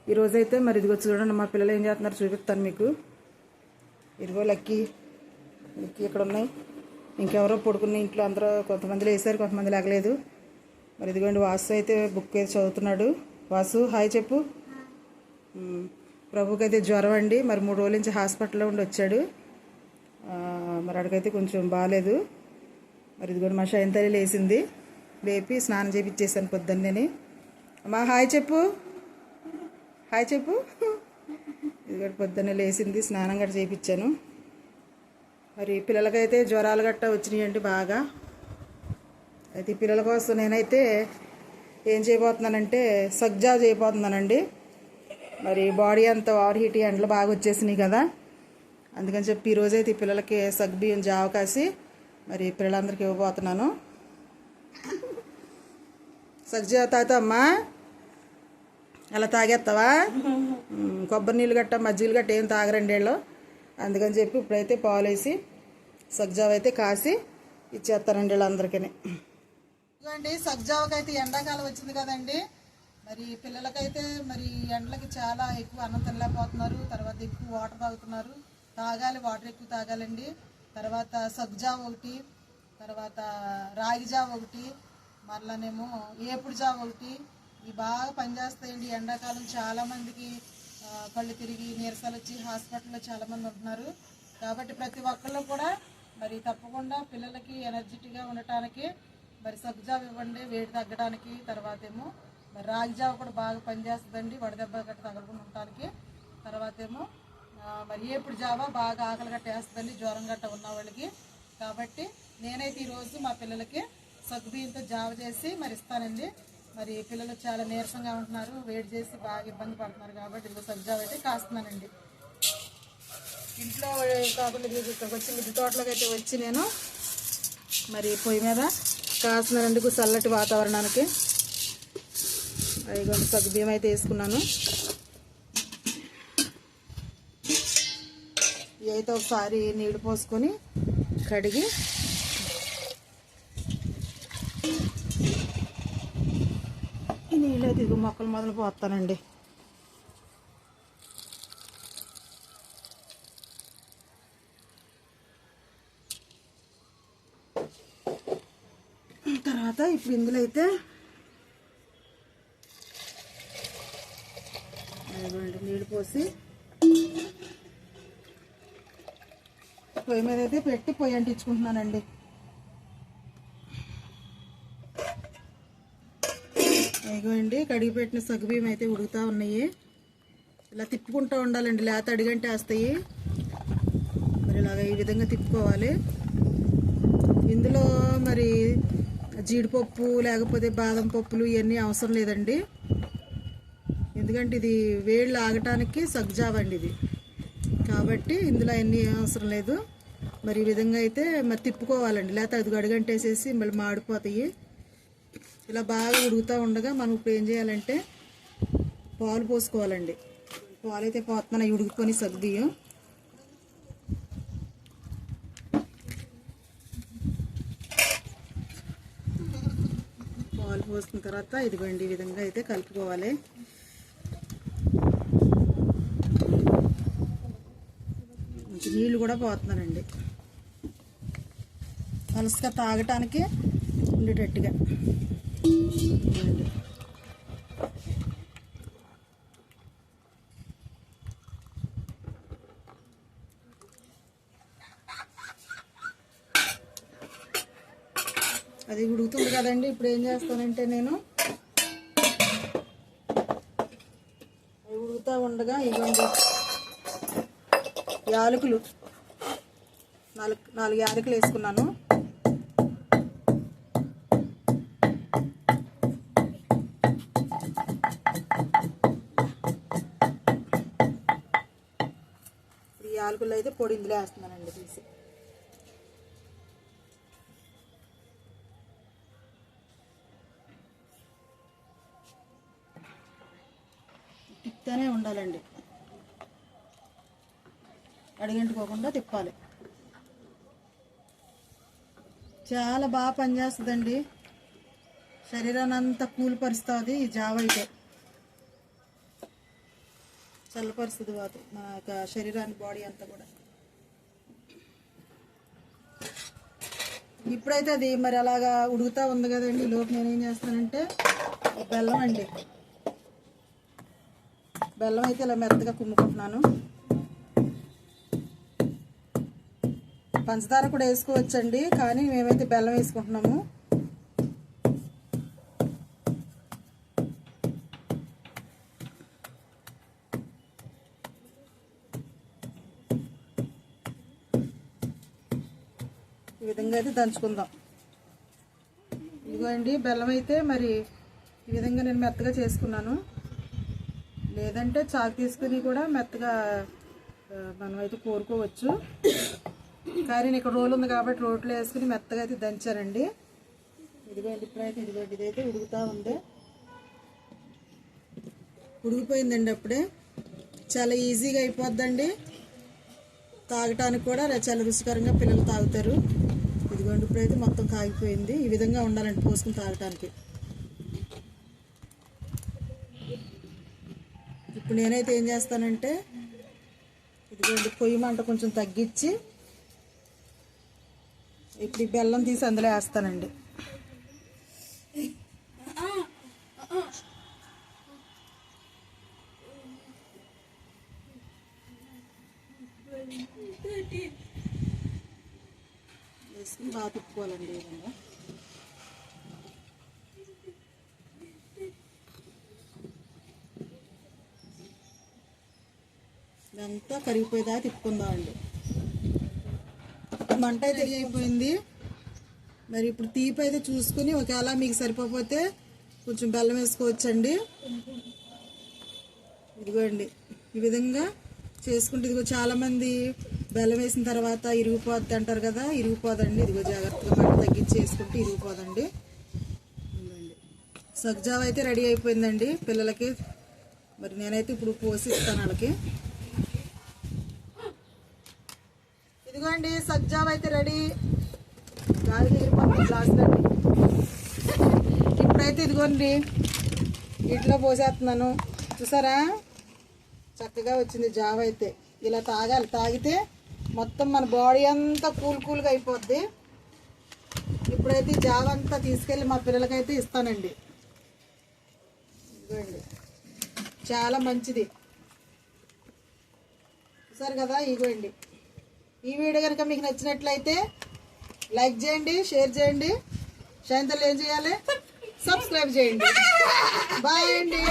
ఈరోజైతే మరి ఇదిగో చూడండి మా పిల్లలు ఏం చేస్తున్నారు చూపిస్తాను మీకు. ఇదిగో లక్కీ ఇక్కడ ఉన్నాయి. ఇంకెవరో పడుకున్న ఇంట్లో అందరూ కొంతమంది లేసారు, కొంతమంది లేగలేదు. మరి ఇదిగోండి వాసు అయితే బుక్ వేసి చదువుతున్నాడు. వాసు హాయ్ చెప్పు. ప్రభుకి అయితే జ్వరం అండి, మరి 3 రోజుల నుంచి హాస్పిటల్లో ఉండి వచ్చాడు. మరి అక్కడికైతే కొంచెం బాగాలేదు. మరి ఇదిగోండి మా శయంతల్లి లేచింది, లేపి స్నానం చేయించేసాను పొద్దున్నే. అమ్మా హాయ్ చెప్పు, హాయ్ చెప్పు. ఇదిగోండి పొద్దున్నే లేచింది, స్నానం గట్రా చేయించాను. మరి పిల్లలకైతే జ్వరాలు గట్రా వచ్చినాయండి బాగా. అయితే పిల్లల కోసం నేనైతే ఏం చేయబోతున్నానంటే సగ్జా చేయబోతున్నానండి. మరి బాడీ అంతా ఓవర్ హీట్, ఎండలు బాగా వచ్చేసినాయి కదా, అందుకని చెప్పి ఈరోజైతే ఈ పిల్లలకి సగ్బియ్యం జావ కాసి మరి పిల్లలందరికీ ఇవ్వబోతున్నాను. సగ్జా తాగుతావమ్మా? అలా తాగేస్తావా? కొబ్బరి నీళ్ళు గట్ట మజ్జిగలు గట్ట ఏం తాగరండి వీళ్ళు, అందుకని చెప్పి ఇప్పుడైతే పాలు వేసి సగ్జావ అయితే కాసి ఇచ్చేస్తానండి వీళ్ళందరికీ. ఇదిగోండి సగ్జావకి అయితే ఎండాకాలం వచ్చింది కదండి, మరి పిల్లలకైతే మరి ఎండలకి చాలా ఎక్కువ అన్నం తినలేకపోతున్నారు. తర్వాత ఎక్కువ వాటర్ తాగుతున్నారు. తాగాలి, వాటర్ ఎక్కువ తాగాలండి. తర్వాత సగ్జావ ఒకటి, తర్వాత రాగి జావ ఒకటి, మళ్ళానేమో ఏపుడు జావ ఒకటి, ఇవి బాగా పనిచేస్తాయండి. ఎండాకాలం చాలామందికి కళ్ళు తిరిగి నీరసాలు వచ్చి హాస్పిటల్లో చాలామంది ఉంటున్నారు. కాబట్టి ప్రతి ఒక్కళ్ళు కూడా మరి తప్పకుండా పిల్లలకి ఎనర్జెటిక్గా ఉండటానికి మరి సగ్జావ ఇవ్వండి, వేడి తగ్గడానికి. తర్వాత ఏమో మరి రాగి జావ కూడా బాగా పనిచేస్తుందండి, వడదెబ్బ గట్ట తగలకుండా ఉండటానికి. తర్వాత ఏమో మరి ఏపుడు జావ బాగా ఆకలి గట్ట వేస్తుందండి జ్వరం గట్ట ఉన్న వాళ్ళకి. కాబట్టి నేనైతే ఈరోజు మా పిల్లలకి సగ్గుబియ్యంతో జావ చేసి మరి ఇస్తానండి. మరి పిల్లలు చాలా నీరసంగా ఉంటున్నారు, వేడి చేసి బాగా ఇబ్బంది పడుతున్నారు. కాబట్టి ఇదిగో సగ్జావ అయితే కాస్తున్నానండి. ఇంట్లో కాకుండా ఇక్కడికి వచ్చి మిద్దె తోటలోకి అయితే వచ్చి నేను మరి పొయ్యి మీద కాస్తున్నానండి చల్లటి వాతావరణానికి. అదిగో సగ్గుబియ్యం అయితే వేసుకున్నాను. ఇవైతే ఒకసారి నీళ్ళు పోసుకొని కడిగి ఈ నీళ్ళు అయితే ఇదిగో మొక్కలు మొదలు పోస్తానండి. తర్వాత ఇప్పుడు ఇందులో అయితే నీళ్ళు పోసి పొయ్యి మీద అయితే పెట్టి పొయ్యి అంటించుకుంటున్నానండి. ఇదిగోండి కడిగి పెట్టిన సగ్గుబియ్యం అయితే ఉడుకుతూ ఉన్నాయి. ఇలా తిప్పుకుంటూ ఉండాలండి, లేకపోతే అడిగంటే వేస్తాయి. మరి ఇలాగ ఈ విధంగా తిప్పుకోవాలి. ఇందులో మరి జీడిపప్పు లేకపోతే బాదం పప్పులు ఇవన్నీ అవసరం లేదండి, ఎందుకంటే ఇది వేళ్ళు ఆగటానికి సగ్జావ అండి ఇది. కాబట్టి ఇందులో అన్నీ అవసరం లేదు. మరి ఈ విధంగా అయితే మరి తిప్పుకోవాలండి, లేకపోతే అది అడుగంటేసేసి మళ్ళీ మాడిపోతాయి. ఇలా బాగా ఉడుకుతూ ఉండగా మనం ఇప్పుడు ఏం చేయాలంటే పాలు పోసుకోవాలండి. పాలు అయితే పోతున్నాయి ఉడుకుకొని సగ్గుబియ్యం. పాలు పోసుకున్న తర్వాత ఇదిగోండి ఈ విధంగా అయితే కలుపుకోవాలి. నీళ్ళు కూడా పోతున్నానండి పలుసుగా తాగటానికి ఉండేటట్టుగా. అది ఉడుకుతుంది కదండి, ఇప్పుడు ఏం చేస్తానంటే నేను ఉడుకుతూ ఉండగా ఇవ్వండి యాలకులు 4 యాలకులు వేసుకున్నాను. ఈ యాలకులు అయితే పొడి ఇందులో వేస్తున్నానండి తీసి. తిప్పుతూనే ఉండాలండి, అడిగంటుకోకుండా తిప్పాలి. చాలా బాగా పనిచేస్తుందండి, శరీరాన్ని అంతా కూల్ పరుస్తుంది ఈ జావ అయితే. చల్లపరుస్తుంది వాటర్ మన యొక్క శరీరాన్ని, బాడీ అంతా కూడా. ఇప్పుడైతే అది మరి అలాగా ఉడుకుతూ ఉంది కదండి. లోపు నేనేం చేస్తానంటే బెల్లం అండి, బెల్లం అయితే ఇలా మెత్తగా కుమ్ముకుంటున్నాను. పంచదార కూడా వేసుకోవచ్చండి, కానీ మేమైతే బెల్లం వేసుకుంటున్నాము. ఈ విధంగా అయితే దంచుకుందాం. ఇదిగోండి బెల్లం అయితే మరి ఈ విధంగా నేను మెత్తగా చేసుకున్నాను. లేదంటే చాకు తీసుకుని కూడా మెత్తగా మనం అయితే కోరుకోవచ్చు. కానీ నేను ఇక్కడ రోలు ఉంది కాబట్టి రోట్లో వేసుకుని మెత్తగా అయితే దంచానండి. ఇదిగోండి ఇప్పుడైతే ఇదిగోండి ఇదైతే ఉడుకుతూ ఉంది. ఉడికిపోయిందండి అప్పుడే. చాలా ఈజీగా అయిపోద్దండి, తాగటానికి కూడా చాలా రుచికరంగా పిల్లలు తాగుతారు. ఇదిగోండి ఇప్పుడైతే మొత్తం కాగిపోయింది. ఈ విధంగా ఉండాలండి పోసుకుని తాగటానికి. ఇప్పుడు నేనైతే ఏం చేస్తానంటే ఇదిగోండి పొయ్యి మంట కొంచెం తగ్గించి ఇప్పుడు ఈ బెల్లం తీసి అందులో వేస్తానండి. వేసుకుని బాగా తిప్పుకోవాలండి ఈ విధంగా. ఇదంతా కరిగిపోయేదా తిప్పుకుందామండి. మంట అయితే అయిపోయింది. మరి ఇప్పుడు తీపి అయితే చూసుకుని ఒకవేళ మీకు సరిపోతే కొంచెం బెల్లం వేసుకోవచ్చండి. ఇదిగోండి ఈ విధంగా చేసుకుంటే, ఇదిగో చాలామంది బెల్లం వేసిన తర్వాత ఇరిగిపోద్ది అంటారు కదా, ఇరిగిపోదండి. ఇదిగో జాగ్రత్తగా మంట తగ్గించి వేసుకుంటే ఇరిగిపోదండి. సగ్జావ అయితే రెడీ అయిపోయిందండి పిల్లలకి. మరి నేనైతే ఇప్పుడు పోసి ఇస్తాను వాళ్ళకి. ఇదిగోండి సగ్జావ అయితే రెడీ. గాలి తీరిపోతుంది గ్లాసులండి. ఇప్పుడైతే ఇదిగోండి ఇట్లా పోసేస్తున్నాను. చూసారా చక్కగా వచ్చింది జావ అయితే. ఇలా తాగాలి, తాగితే మొత్తం మన బాడీ అంతా కూల్గా అయిపోద్ది. ఇప్పుడైతే ఈ జావ అంతా తీసుకెళ్ళి మా పిల్లలకైతే ఇస్తానండి. ఇదిగోండి చాలా మంచిది. చూసారు కదా, ఇదిగోండి. ఈ వీడియో కనుక మీకు నచ్చినట్లయితే లైక్ చేయండి, షేర్ చేయండి. శాంతలు ఏం చేయాలి? సబ్స్క్రైబ్ చేయండి. బాయ్ అండి.